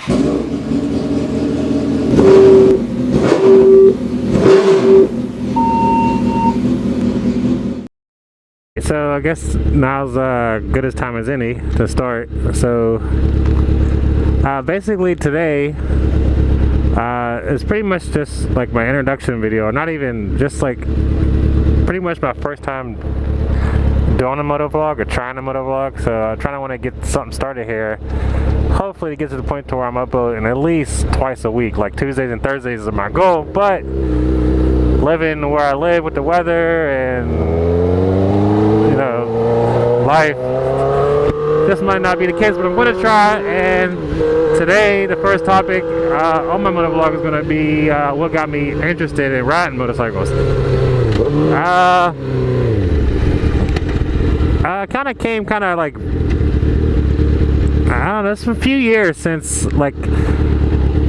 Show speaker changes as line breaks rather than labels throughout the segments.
So I guess now's good as time as any to start. So basically today it's pretty much just like my introduction video, not even just like pretty much my first time doing a motovlog or trying a motovlog. So I'm trying to want to get something started here, hopefully to get to the point to where I'm uploading at least twice a week, like Tuesdays and Thursdays is my goal. But living where I live with the weather and life, this might not be the case, but I'm going to try. And today the first topic on my motovlog is going to be what got me interested in riding motorcycles. Kind of came like, I don't know, it's a few years since like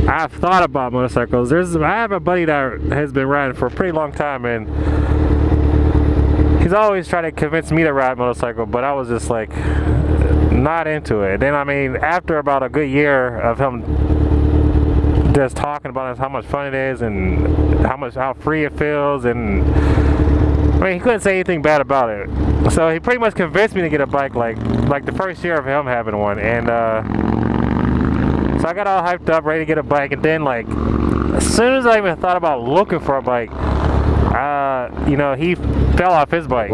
I've thought about motorcycles. I have a buddy that has been riding for a pretty long time, and he's always tried to convince me to ride a motorcycle, but I was just like not into it. Then I mean, after about a good year of him just talking about how much fun it is and how free it feels, and I mean, he couldn't say anything bad about it. So he pretty much convinced me to get a bike like the first year of him having one. And so I got all hyped up, ready to get a bike, and then like as soon as I even thought about looking for a bike, he fell off his bike.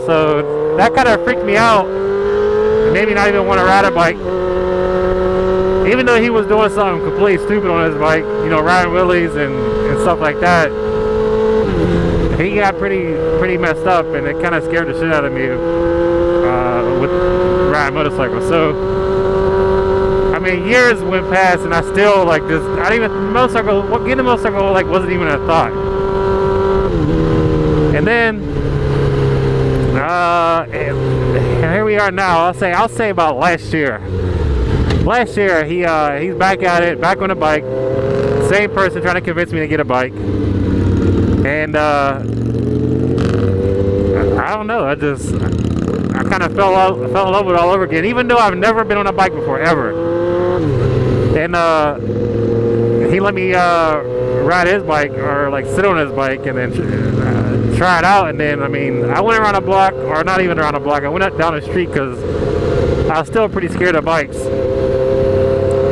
So that kind of freaked me out. Made me not even want to ride a bike. Even though he was doing something completely stupid on his bike, riding wheelies and stuff like that, he got pretty messed up, and it kind of scared the shit out of me with riding motorcycles. So I mean, years went past, and I still like this. Getting a motorcycle like wasn't even a thought. And then, and here we are now. I'll say about last year. Last year, he's back at it, back on a bike. Same person trying to convince me to get a bike. And I don't know. I kind of fell in love with it all over again, even though I've never been on a bike before, ever. And he let me ride his bike, or like sit on his bike, and then try it out. And then I mean, I went around a block, or not even around a block, I went up down the street because I was still pretty scared of bikes.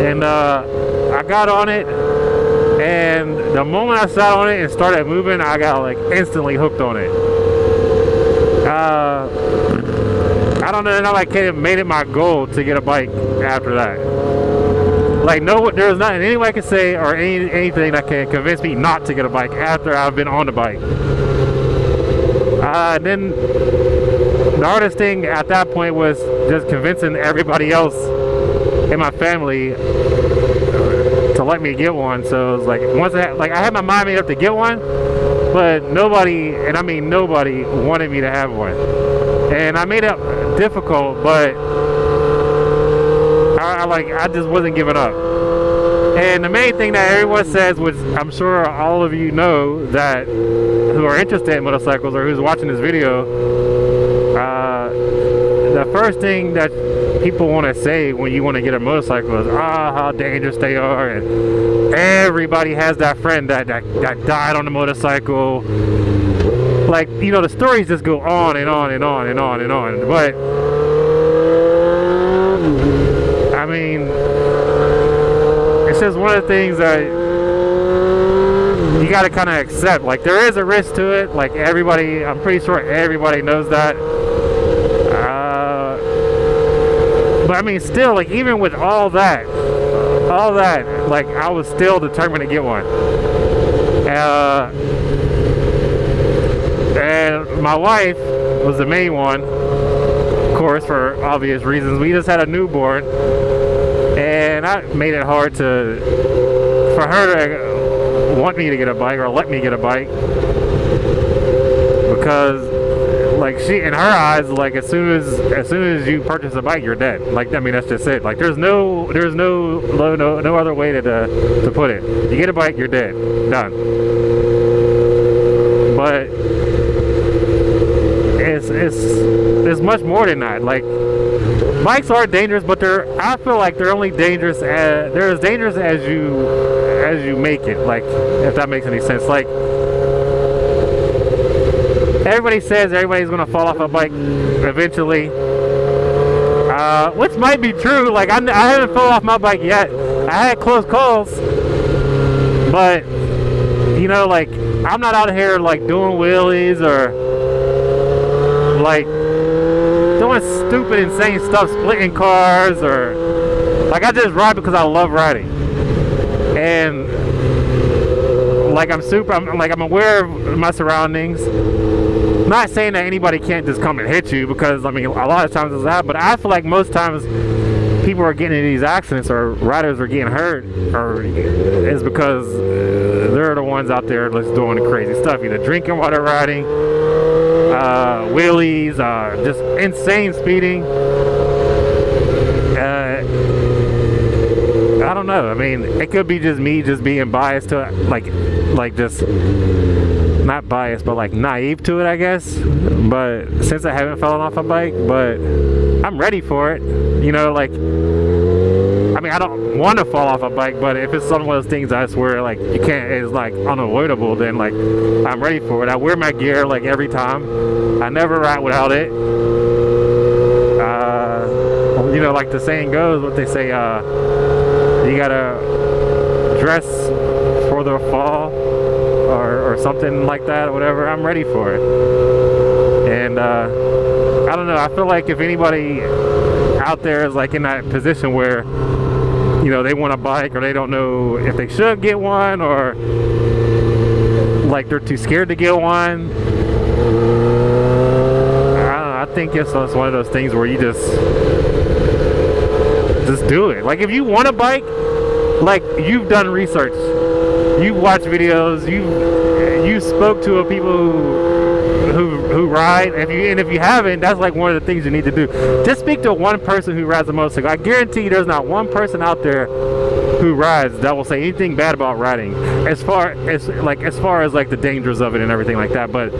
And I got on it, and the moment I sat on it and started moving, I got like instantly hooked on it. I don't know, I kind of made it my goal to get a bike after that. Like, there's nothing anyone can say or anything that can convince me not to get a bike after I've been on the bike. Then the hardest thing at that point was just convincing everybody else in my family to let me get one. So it was like, once I had my mind made up to get one, but nobody, and I mean nobody, wanted me to have one. And I made it difficult, but I just wasn't giving up. And the main thing that everyone says, which I'm sure all of you know that who are interested in motorcycles or who's watching this video, the first thing that people want to say when you want to get a motorcycle is how dangerous they are, and everybody has that friend that died on the motorcycle. Like, the stories just go on and on and on and on and on. But I mean, it's just one of the things that you got to kind of accept. Like, there is a risk to it. Like, everybody, I'm pretty sure everybody knows that. But I mean, still, like, even with all that, like, I was still determined to get one. And my wife was the main one, of course, for obvious reasons. We just had a newborn, and I made it hard for her to want me to get a bike or let me get a bike, because like, she, in her eyes, like, as soon as you purchase a bike, you're dead. Like, I mean, that's just it. Like, there's no other way to put it. You get a bike, you're dead. Done. But it's much more than that. Like, bikes are dangerous, but I feel like they're only dangerous they're as dangerous as you make it. Like, if that makes any sense. Like, everybody says everybody's gonna fall off a bike eventually, which might be true. Like, I haven't fallen off my bike yet. I had close calls, but you know, like, I'm not out here like doing wheelies or like doing stupid, insane stuff, splitting cars, or like, I just ride because I love riding. And like, I'm aware of my surroundings. I'm not saying that anybody can't just come and hit you, because I mean, a lot of times it's that, but I feel like most times people are getting in these accidents, or riders are getting hurt, or is because they're the ones out there just doing the crazy stuff, either drinking while they're riding, wheelies, just insane speeding. I don't know. I mean, it could be just me just being biased to it, like just not biased, but like naive to it, I guess. But since I haven't fallen off a bike, but I'm ready for it. You know, like, I mean, I don't want to fall off a bike, but if it's one of those things I swear like you can't, is like unavoidable, then like I'm ready for it. I wear my gear like every time. I never ride without it. You know, like the saying goes, what they say, you gotta dress for the fall, or something like that, or whatever. I'm ready for it. And I don't know, I feel like if anybody out there is like in that position where, you know, they want a bike, or they don't know if they should get one, or like they're too scared to get one, I don't know, I think it's one of those things where you just do it. Like, if you want a bike, like, you've done research, you've watched videos, you spoke to people who ride, and if you haven't, that's like one of the things you need to do. Just speak to one person who rides a motorcycle. I guarantee you there's not one person out there who rides that will say anything bad about riding, as far as like the dangers of it and everything like that. But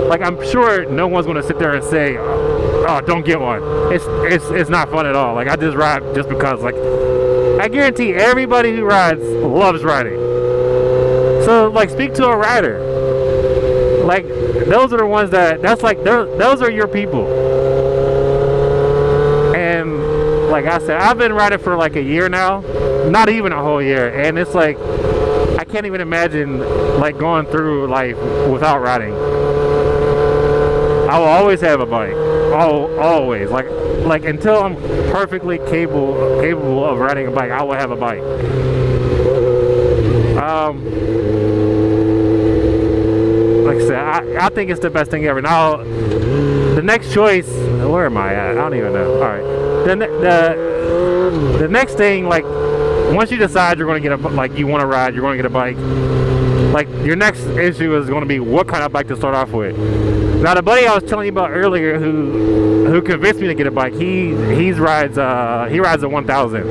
like, I'm sure no one's going to sit there and say, oh, don't get one. It's not fun at all. Like, I just ride just because. Like, I guarantee everybody who rides loves riding. So like, speak to a rider. Like, those are the ones that's like, those are your people. And like I said, I've been riding for like a year now, not even a whole year, and it's like, I can't even imagine like going through life without riding. I will always have a bike, always. Like until I'm perfectly capable of riding a bike, I will have a bike. Like I said, I think it's the best thing ever. Now, the next choice, where am I at? I don't even know. All right, the next thing, like, once you decide you're going to get you want to ride, you're going to get a bike. Like, your next issue is going to be what kind of bike to start off with. Now, the buddy I was telling you about earlier, who convinced me to get a bike, he rides a 1000.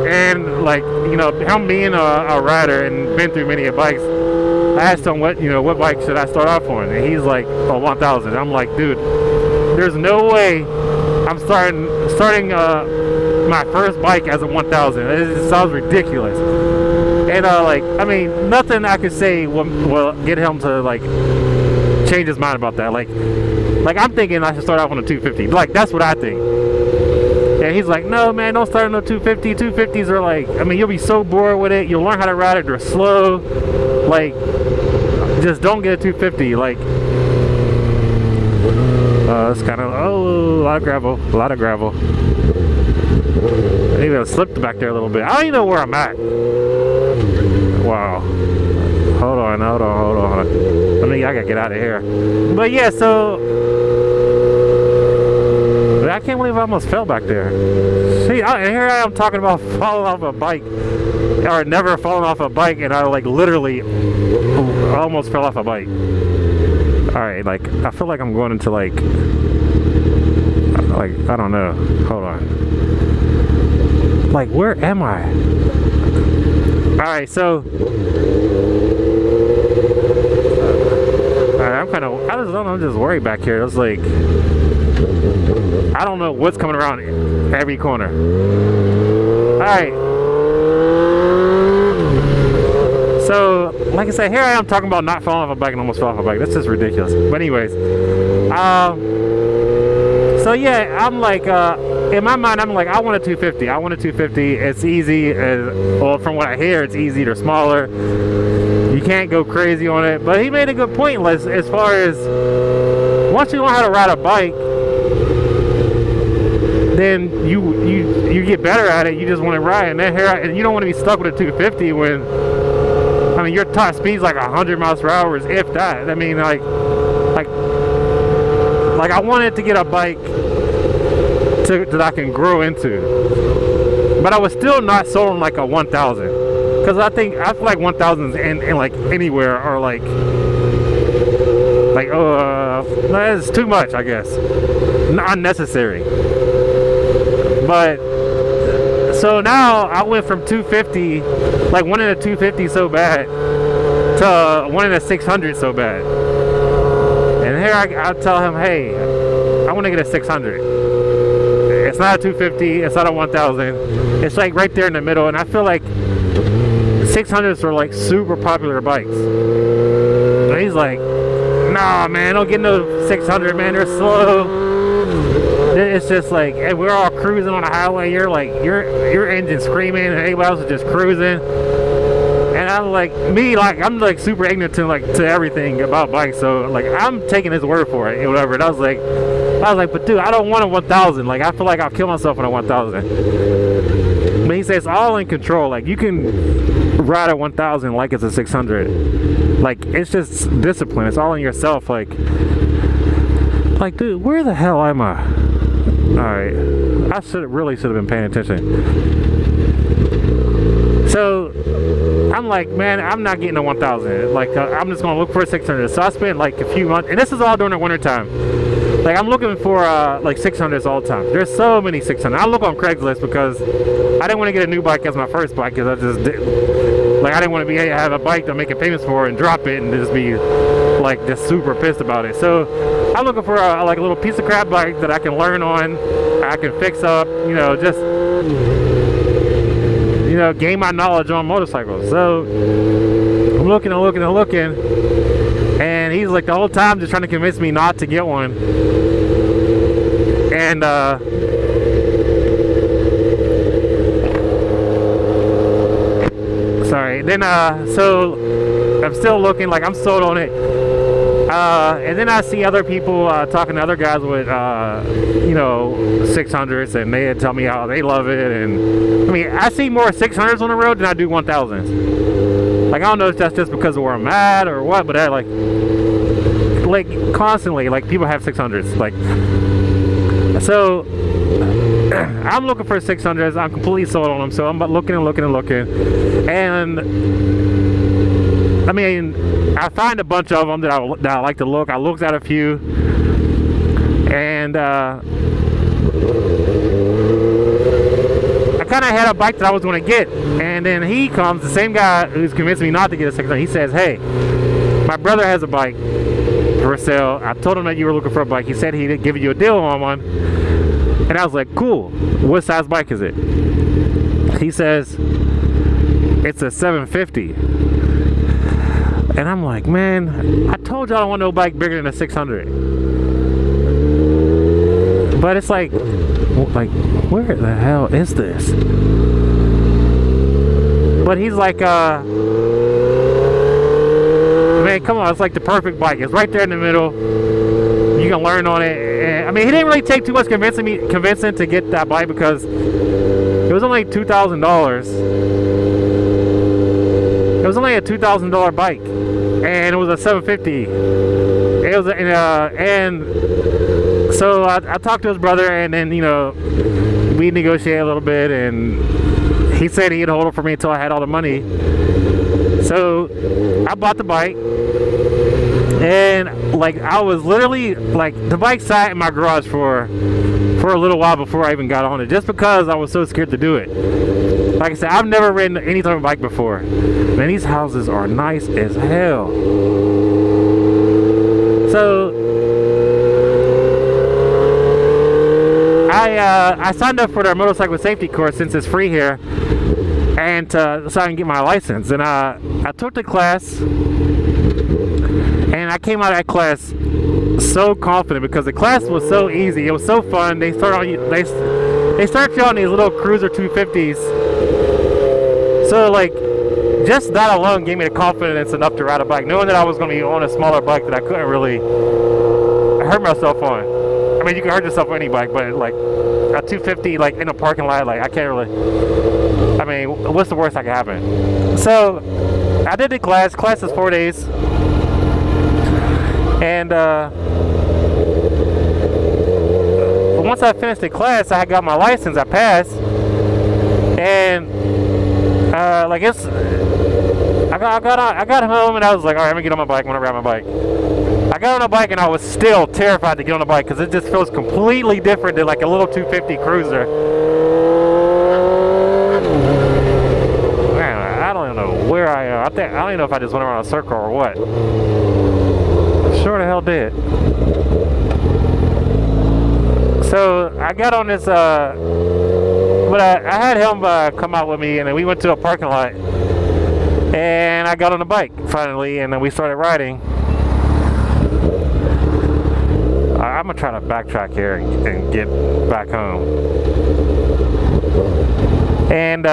And like, you know, him being a rider and been through many bikes, I asked him what bike should I start off on, and he's like, a 1000. I'm like, dude, there's no way I'm starting my first bike as a 1000. It sounds ridiculous. And like, I mean, nothing I could say will get him to like change his mind about that. Like I'm thinking I should start off on a 250. Like, that's what I think. And he's like, no man, don't start on a 250. 250s are like, I mean, you'll be so bored with it. You'll learn how to ride it. They're slow. Like, just don't get a 250. Like, it's kind of, a lot of gravel. I even slipped back there a little bit. I don't even know where I'm at. Wow. Hold on. I gotta get out of here. But yeah, so I can't believe I almost fell back there. See, here I am talking about falling off a bike, or never falling off a bike, and I like literally almost fell off a bike. Alright, like, I feel like I'm going into like, I don't know. Hold on. Like, where am I? Alright, so I'm just worried back here. It's like, I don't know what's coming around every corner. Alright. So, like I said, here I am talking about not falling off a bike and almost fell off a bike. That's just ridiculous. But anyways, so yeah, I'm like, in my mind, I'm like, I want a 250. I want a 250. It's easy. Well, from what I hear, it's easy. They're smaller. You can't go crazy on it. But he made a good point as far as once you learn how to ride a bike, then you get better at it. You just want to ride, and then and you don't want to be stuck with a 250 when, I mean, your top speed's like 100 miles per hour, if that. I mean, like I wanted to get a bike that I can grow into, but I was still not sold on like a 1000, because I feel like 1000s in like anywhere are like that's too much, I guess, unnecessary. But so now I went from 250, like wanting a 250 so bad, to wanting a 600 so bad. And here I tell him, hey, I want to get a 600. It's not a 250, it's not a 1000. It's like right there in the middle, and I feel like 600s are like super popular bikes. And he's like, nah, man, don't get no 600, man, they're slow. It's just like, hey, we're all cruising on the highway. You're like, your engine screaming, and everybody else is just cruising. And I'm like, I'm like super ignorant to everything about bikes. So like, I'm taking his word for it, whatever. And I was like, but dude, I don't want a 1000. Like, I feel like I'll kill myself on a 1000. But he says it's all in control. Like, you can ride a 1000 like it's a 600. Like, it's just discipline. It's all in yourself. Like, dude, where the hell am I? Alright, I really should have been paying attention. So I'm like, man, I'm not getting a 1000. Like, I'm just gonna look for a 600. So I spent like a few months, and this is all during the winter time. Like, I'm looking for like 600s all the time. There's so many 600s. I look on Craigslist because I didn't want to get a new bike as my first bike, because I didn't want to have a bike to make payments for and drop it and just be like just super pissed about it. So I'm looking for like a little piece of crap bike that I can learn on, I can fix up, just gain my knowledge on motorcycles. So I'm looking, and he's like the whole time just trying to convince me not to get one. And sorry. Then so I'm still looking, like I'm sold on it. And then I see other people talking to other guys with 600s, and they tell me how they love it. And I mean, I see more 600s on the road than I do 1000s. Like, I don't know if that's just because of where I'm at or what, but I like constantly, like, people have 600s. Like, so I'm looking for 600s. I'm completely sold on them. So I'm looking. And I mean, I find a bunch of them that I like to look. I looked at a few, and I kind of had a bike that I was going to get, and then he comes, the same guy who's convinced me not to get a 600. He says, hey, my brother has a bike for sale. I told him that you were looking for a bike. He said he'd give you a deal on one, and I was like, cool. What size bike is it? He says it's a 750. And I'm like, man, I told you I don't want no bike bigger than a 600. But it's like, where the hell is this? But he's like, man, come on, it's like the perfect bike. It's right there in the middle. You can learn on it. And, I mean, he didn't really take too much convincing to get that bike, because it was only $2,000. It was only a $2,000 bike, and it was a 750. It was, and so I talked to his brother, and then we negotiated a little bit, and he said he'd hold it for me until I had all the money. So I bought the bike, and like I was literally like, the bike sat in my garage for a little while before I even got on it, just because I was so scared to do it. Like I said, I've never ridden any type of bike before. Man, these houses are nice as hell. So I signed up for their motorcycle safety course since it's free here, and so I can get my license. And I took the class, and I came out of that class so confident because the class was so easy. It was so fun. They start you on these little cruiser 250s. So like, just that alone gave me the confidence enough to ride a bike, knowing that I was going to be on a smaller bike that I couldn't really hurt myself on. I mean, you can hurt yourself on any bike, but like a 250, like in a parking lot, like I can't really. I mean, what's the worst that can happen? So I did the class. Class is 4 days, and once I finished the class, I got my license. I passed, and like it's. I got home and I was like, all right, let me get on my bike. I'm gonna ride my bike. I got on a bike and I was still terrified to get on the bike because it just feels completely different than like a little 250 cruiser. Man, I don't even know where I am. I don't even know if I just went around a circle or what. Sure the hell did. So I got on this, but I had him come out with me, and then we went to a parking lot. And I got on the bike finally, and then we started riding. I'm gonna try to backtrack here and get back home. And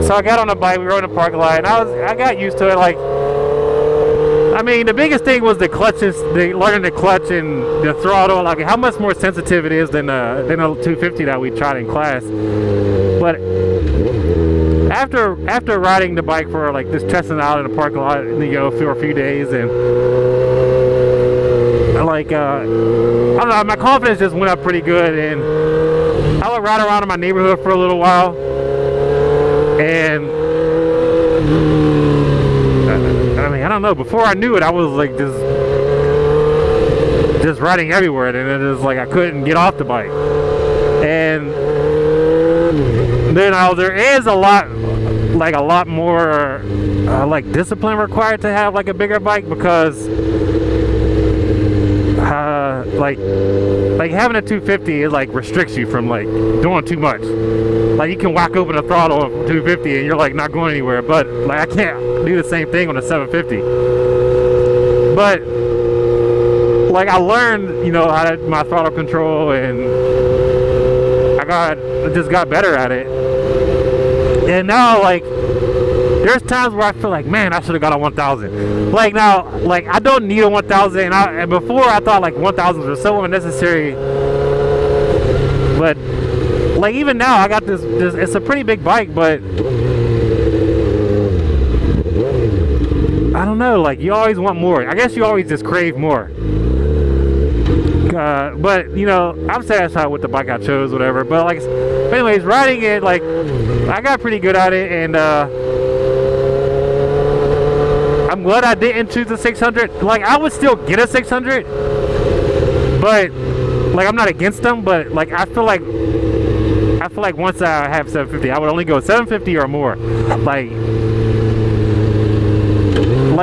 so I got on the bike. We rode in the parking lot, and I got used to it. Like, I mean, the biggest thing was the clutches, learning the clutch and the throttle. Like how much more sensitive it is than a 250 that we tried in class. But after riding the bike for like just testing out in the parking lot, you know, for a few days, and like I don't know, my confidence just went up pretty good, and I would ride around in my neighborhood for a little while, and I mean, I don't know. Before I knew it, I was like just riding everywhere, and it was like I couldn't get off the bike, and. You know, there is a lot more like discipline required to have like a bigger bike because like having a 250 it like restricts you from like doing too much. Like you can whack open a throttle of 250 and you're like not going anywhere, but like I can't do the same thing on a 750. But like I learned, you know, how to my throttle control, and I just got better at it. And now, like, there's times where I feel like, man, I should have got a 1000. Like now, like I don't need a 1000, and before I thought like 1000s were so unnecessary. But like even now, I got this. It's a pretty big bike, but I don't know. Like you always want more. I guess you always just crave more. But you know, I'm satisfied with the bike I chose, whatever. But like, anyways, riding it, like I got pretty good at it, and I'm glad I didn't choose the 600. Like I would still get a 600, but like I'm not against them. But like I feel like once I have 750, I would only go 750 or more. Like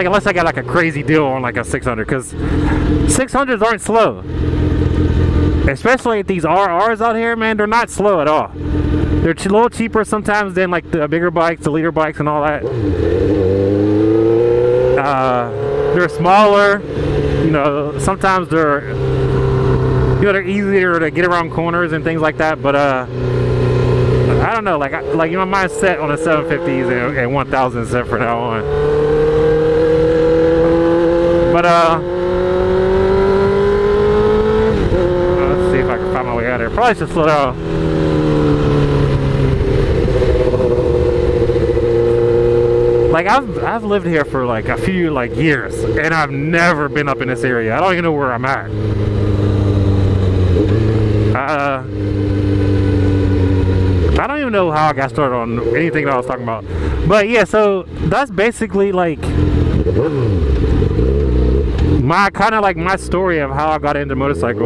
unless I got like a crazy deal on like a 600, because 600s aren't slow. Especially these RRs out here, man, they're not slow at all. They're a little cheaper sometimes than like the bigger bikes, the leader bikes and all that. They're smaller, you know, sometimes they're, you know, they're easier to get around corners and things like that, but I don't know, like you know, my mind's set on the 750s and 1000s for now on. But let's see if I can find my way out of here. Probably should slow down. Like I've lived here for like a few like years, and I've never been up in this area. I don't even know where I'm at. I don't even know how I got started on anything that I was talking about. But yeah, so that's basically like my kind of like my story of how I got into motorcycles.